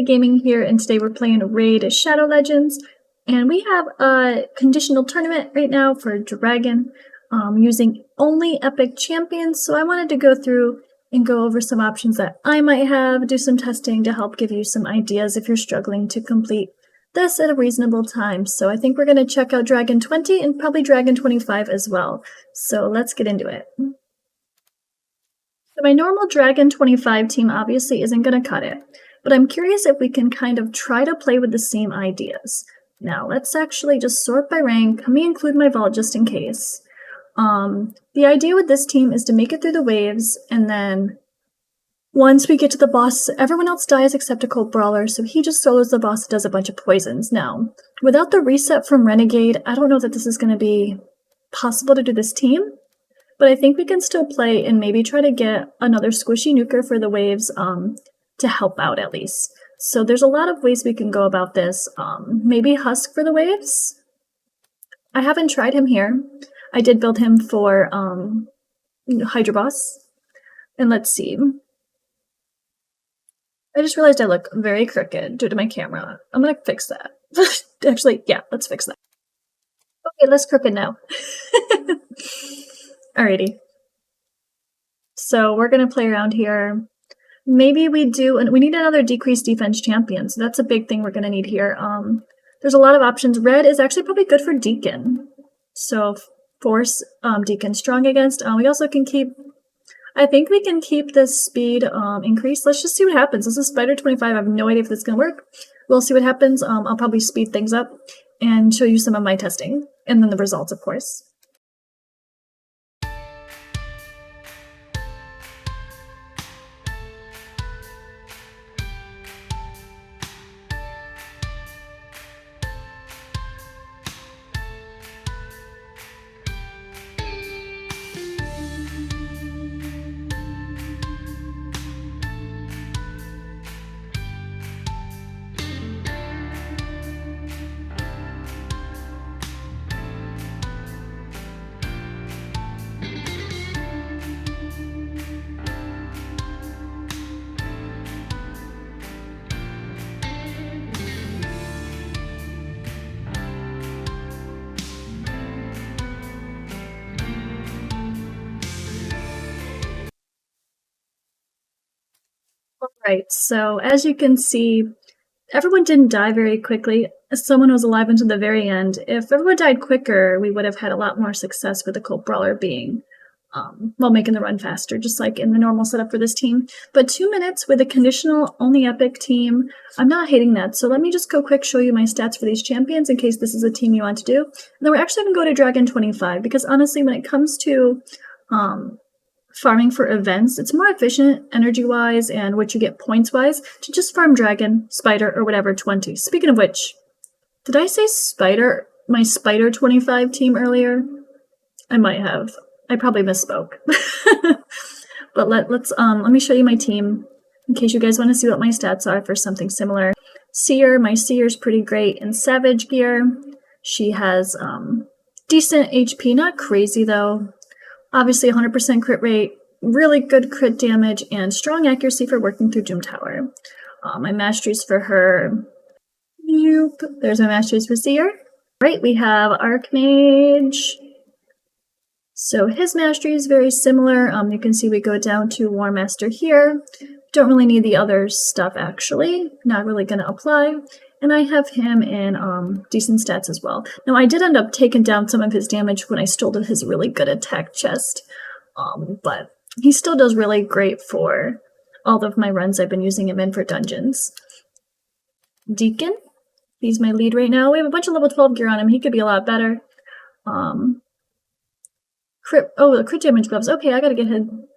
Gaming here, and today we're playing Raid Shadow Legends, and we have a conditional tournament right now for Dragon, using only epic champions. So I wanted to go through and go over some options that I might have, do some testing to help give you some ideas if you're struggling to complete this at a reasonable time. So I think we're going to check out Dragon 20 and probably Dragon 25 as well. So let's get into it. So my normal Dragon 25 team obviously isn't going to cut it, but I'm curious if we can kind of try to play with the same ideas. Now, let's actually just sort by rank. Let me include my vault just in case. The idea with this team is to make it through the waves, and then once we get to the boss, everyone else dies except a Cold Brawler, so he just solos the boss and does a bunch of poisons. Now, without the reset from Renegade, I don't know that this is going to be possible to do this team, but I think we can still play and maybe try to get another squishy nuker for the waves, to help out at least. So there's a lot of ways we can go about this. Maybe Husk for the waves. I haven't tried him here. I did build him for Hydra Boss. And let's see. I just realized I look very crooked due to my camera. I'm gonna fix that. Actually, yeah, let's fix that. Okay, less crooked now. Alrighty. So we're gonna play around here. Maybe we do, and we need another decreased defense champion, so that's a big thing we're going to need here. There's a lot of options. Red is actually probably good for Deacon, so force Deacon strong against. We also can keep, I think we can keep this speed increased. Let's just see what happens. This is Spider 25. I have no idea if this is going to work. We'll see what happens. I'll probably speed things up and show you some of my testing, and then the results, of course. Alright, so as you can see, everyone didn't die very quickly. Someone was alive until the very end. If everyone died quicker, we would have had a lot more success with the Cold Brawler being, making the run faster, just like in the normal setup for this team. But 2 minutes with a conditional only epic team, I'm not hating that. So let me just go quick show you my stats for these champions in case this is a team you want to do. And then we're actually going to go to Dragon 25 because honestly, when it comes to farming for events, it's more efficient energy-wise and what you get points-wise to just farm Dragon, Spider, or whatever 20. Speaking of which, did I say Spider, my Spider 25 team earlier? I might have. I probably misspoke. But let me show you my team in case you guys want to see what my stats are for something similar. Seer, my Seer's pretty great in Savage gear. She has decent HP, not crazy though. Obviously 100% crit rate, really good crit damage, and strong accuracy for working through Doom Tower. My masteries for her, there's my masteries for Seer. Right, we have Archmage. So his mastery is very similar. You can see we go down to War Master here. Don't really need the other stuff actually, not really going to apply. And I have him in decent stats as well. Now, I did end up taking down some of his damage when I stole his really good attack chest. But he still does really great for all of my runs I've been using him in for dungeons. Deacon, he's my lead right now. We have a bunch of level 12 gear on him. He could be a lot better. The crit damage gloves. Okay, I gotta get him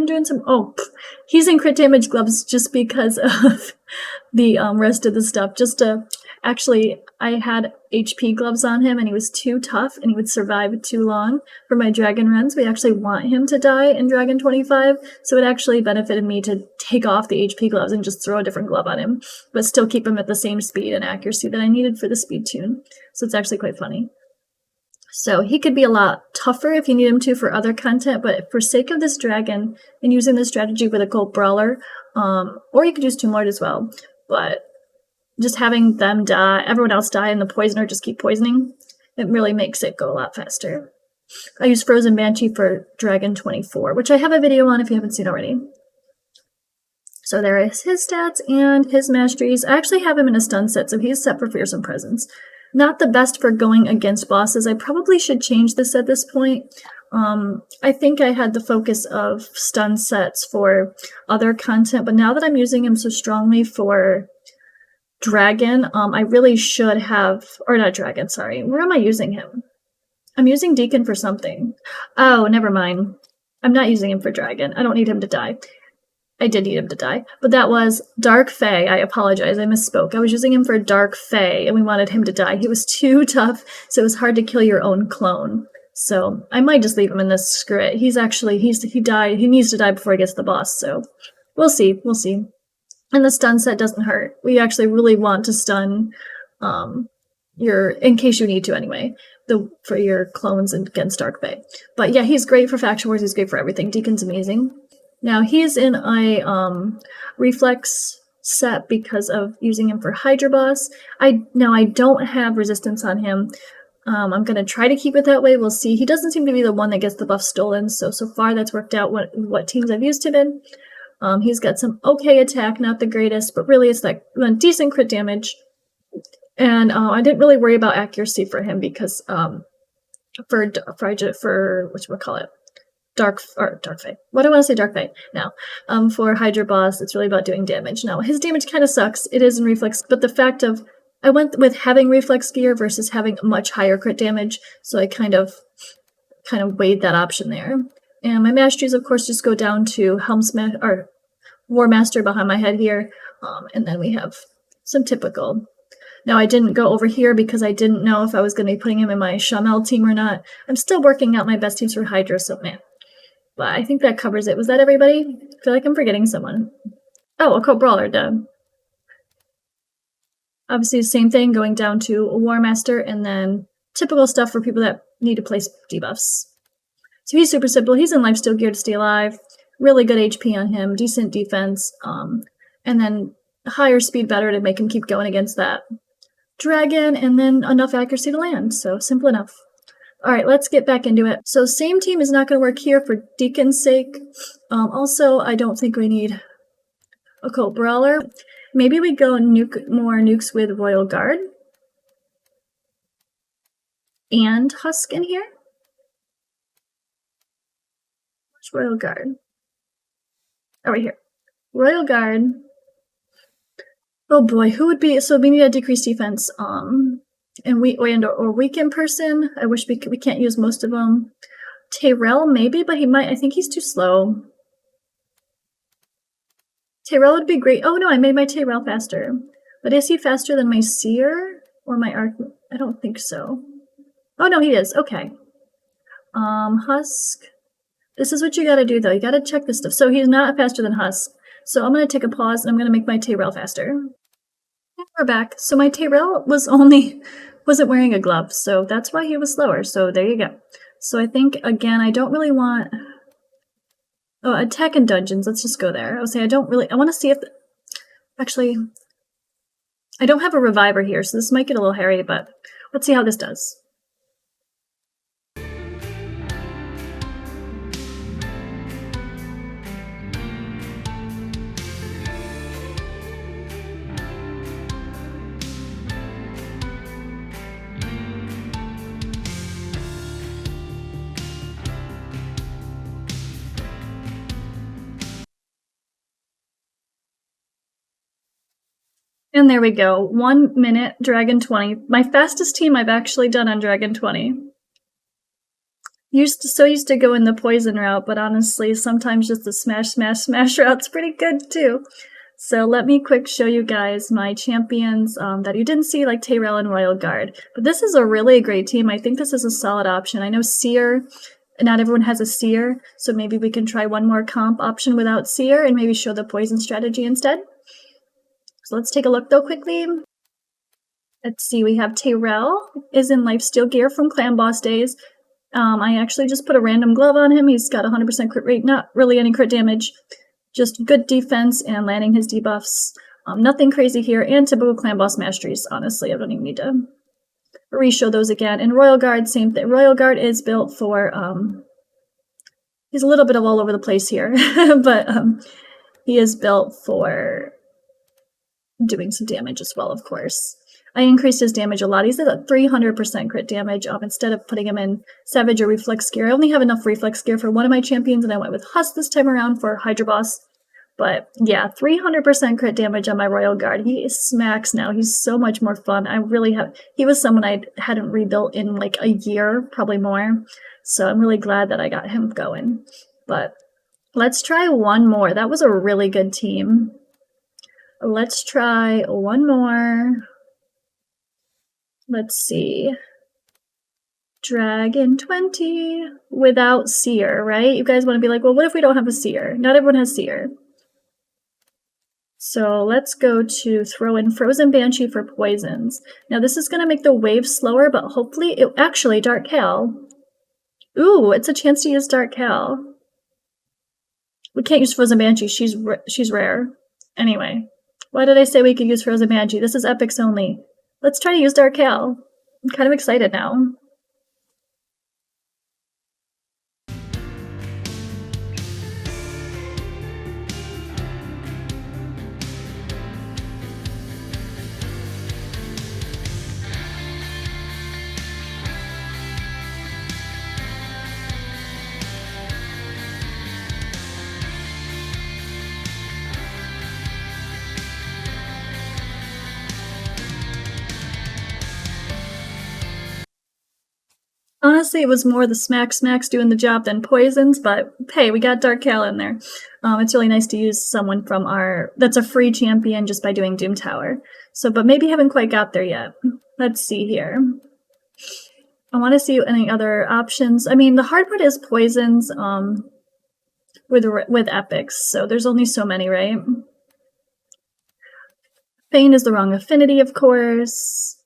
doing some, he's in crit damage gloves just because of the rest of the stuff. Actually, I had HP gloves on him and he was too tough and he would survive too long for my Dragon runs. We actually want him to die in Dragon 25, so it actually benefited me to take off the HP gloves and just throw a different glove on him, but still keep him at the same speed and accuracy that I needed for the speed tune. So it's actually quite funny. So he could be a lot tougher if you need him to for other content, but for sake of this Dragon and using this strategy with a Cold Brawler, or you could use Tomb Lord as well, but just having them die, everyone else die, and the poisoner just keep poisoning, it really makes it go a lot faster. I use Frozen Banshee for Dragon 24, which I have a video on if you haven't seen already. So there is his stats and his masteries. I actually have him in a stun set, so he's set for Fearsome Presence. Not the best for going against bosses. I probably should change this at this point. I think I had the focus of stun sets for other content, but now that I'm using him so strongly for Dragon, I really should have, or not Dragon, sorry. Where am I using him? I'm using Deacon for something. Oh, never mind. I'm not using him for Dragon. I don't need him to die. I did need him to die, but that was Dark Fae. I apologize, I misspoke. I was using him for Dark Fae, and we wanted him to die. He was too tough, so it was hard to kill your own clone. So I might just leave him in this. Screw it. He died. He needs to die before he gets the boss. So we'll see. We'll see. And the stun set doesn't hurt. We actually really want to stun in case you need to anyway, for your clones against Dark Fae. But yeah, he's great for Faction Wars. He's great for everything. Deacon's amazing. Now he's in a reflex set because of using him for Hydra Boss. I don't have resistance on him. I'm going to try to keep it that way. We'll see. He doesn't seem to be the one that gets the buff stolen, so far that's worked out what teams I've used him in. He's got some okay attack, not the greatest, but really it's like decent crit damage. And I didn't really worry about accuracy for him because for whatchamacallit, Dark Fae. Why do I want to say Dark Fae now? For Hydra Boss, it's really about doing damage. Now, his damage kind of sucks. It is in reflex, but the fact of I went with having reflex gear versus having much higher crit damage, so I kind of weighed that option there. And my masteries, of course, just go down to War Master behind my head here, and then we have some typical. Now, I didn't go over here because I didn't know if I was going to be putting him in my Shamel team or not. I'm still working out my best teams for Hydra, so man. But I think that covers it. Was that everybody? I feel like I'm forgetting someone. Oh, Occult Brawler, duh. Obviously, the same thing, going down to a War Master, and then typical stuff for people that need to place debuffs. So he's super simple. He's in Lifesteal gear to stay alive. Really good HP on him, decent defense, and then higher speed better to make him keep going against that dragon, and then enough accuracy to land. So simple enough. All right, let's get back into it. So same team is not going to work here for Deacon's sake. Also, I don't think we need Occult Brawler. Maybe we go more nukes with Royal Guard and Husk in here. Where's Royal Guard? Oh, right here. Royal Guard. Oh boy, who would be? So we need a decreased defense. And or weaken person. I wish we can't use most of them. Tyrell maybe, but he might. I think he's too slow. Tyrell would be great. Oh no, I made my Tyrell faster. But is he faster than my Seer or my Arc? I don't think so. Oh no, he is. Okay. Husk. This is what you gotta do though. You gotta check this stuff. So he's not faster than Husk. So I'm gonna take a pause and I'm gonna make my Tyrell faster. And we're back. So my Tyrell wasn't wearing a glove, so that's why he was slower. So there you go. So I think again, I don't really want. Oh, attack and dungeons. Let's just go there. I would say I want to see if. Actually, I don't have a reviver here, so this might get a little hairy, but let's see how this does. And there we go. 1 minute, Dragon 20. My fastest team I've actually done on Dragon 20. Used to go in the poison route, but honestly, sometimes just the smash route's pretty good too. So let me quick show you guys my champions that you didn't see, like Tyrell and Royal Guard. But this is a really great team. I think this is a solid option. I know Seer, not everyone has a Seer, so maybe we can try one more comp option without Seer and maybe show the poison strategy instead. So let's take a look though quickly. Let's see, we have Tyrell is in Lifesteal gear from Clan Boss days. I actually just put a random glove on him. He's got 100% crit rate, not really any crit damage, just good defense and landing his debuffs. Nothing crazy here, and typical clan boss masteries, honestly. I don't even need to re-show those again. And Royal Guard, same thing. Royal Guard is built for, he's a little bit of all over the place here, but he is built for doing some damage as well, of course. I increased his damage a lot. He's at a 300% crit damage. Instead of putting him in Savage or Reflex Gear, I only have enough Reflex Gear for one of my champions, and I went with Husk this time around for Hydra Boss. But yeah, 300% crit damage on my Royal Guard. He smacks now. He's so much more fun. He was someone I hadn't rebuilt in like a year, probably more. So I'm really glad that I got him going. But let's try one more. That was a really good team. Let's try one more. Let's see. Dragon 20 without Seer, right? You guys want to be like, well, what if we don't have a Seer? Not everyone has Seer. So let's go to throw in Frozen Banshee for poisons. Now this is going to make the wave slower, but hopefully actually Dark Cal. Ooh, it's a chance to use Dark Cal. We can't use Frozen Banshee. She's rare. Anyway, why did I say we could use Frozen Banshee? This is epics only. Let's try to use Dark Cal. I'm kind of excited now. Honestly, it was more the smacks doing the job than poisons, but hey, we got Dark Cal in there. It's really nice to use someone from that's a free champion just by doing Doom Tower. So, but maybe haven't quite got there yet. Let's see here. I want to see any other options. I mean, the hard part is poisons with epics, so there's only so many, right? Bane is the wrong affinity, of course.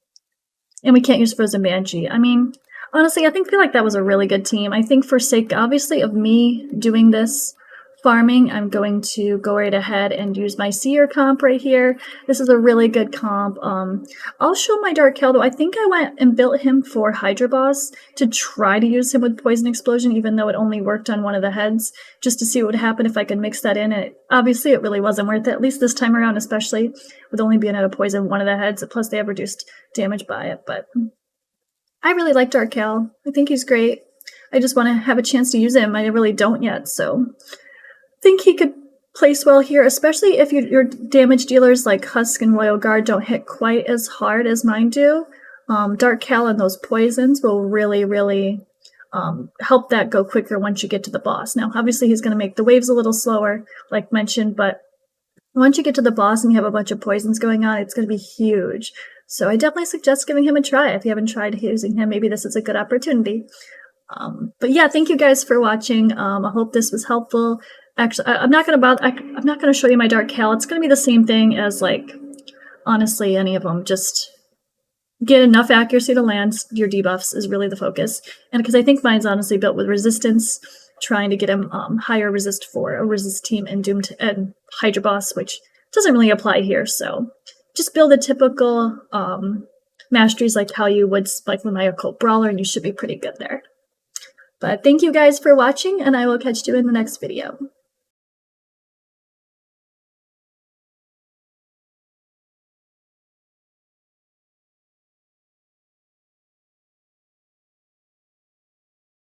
And we can't use Frozen Banshee. I mean, honestly, I feel like that was a really good team. I think for sake, obviously, of me doing this farming, I'm going to go right ahead and use my Seer comp right here. This is a really good comp. I'll show my Dark Cal, though. I think I went and built him for Hydra Boss to try to use him with Poison Explosion, even though it only worked on one of the heads, just to see what would happen if I could mix that in. And obviously, it really wasn't worth it, at least this time around, especially with only being able to poison one of the heads. Plus, they have reduced damage by it, but I really like Dark Cal. I think he's great. I just want to have a chance to use him. I really don't yet, so I think he could place well here, especially if your damage dealers like Husk and Royal Guard don't hit quite as hard as mine do. Dark Cal and those poisons will really, really help that go quicker once you get to the boss. Now, obviously, he's going to make the waves a little slower, like mentioned, but once you get to the boss and you have a bunch of poisons going on, it's going to be huge. So I definitely suggest giving him a try. If you haven't tried using him, maybe this is a good opportunity. But yeah, thank you guys for watching. I hope this was helpful. Actually, I'm not going to show you my Dark Cal. It's going to be the same thing as, like, honestly, any of them. Just get enough accuracy to land your debuffs is really the focus. And because I think mine's honestly built with resistance, trying to get him higher resist for a resist team and and Hydra Boss, which doesn't really apply here. So just build a typical masteries like how you would like with my Occult Brawler, and you should be pretty good there. But thank you guys for watching, and I will catch you in the next video.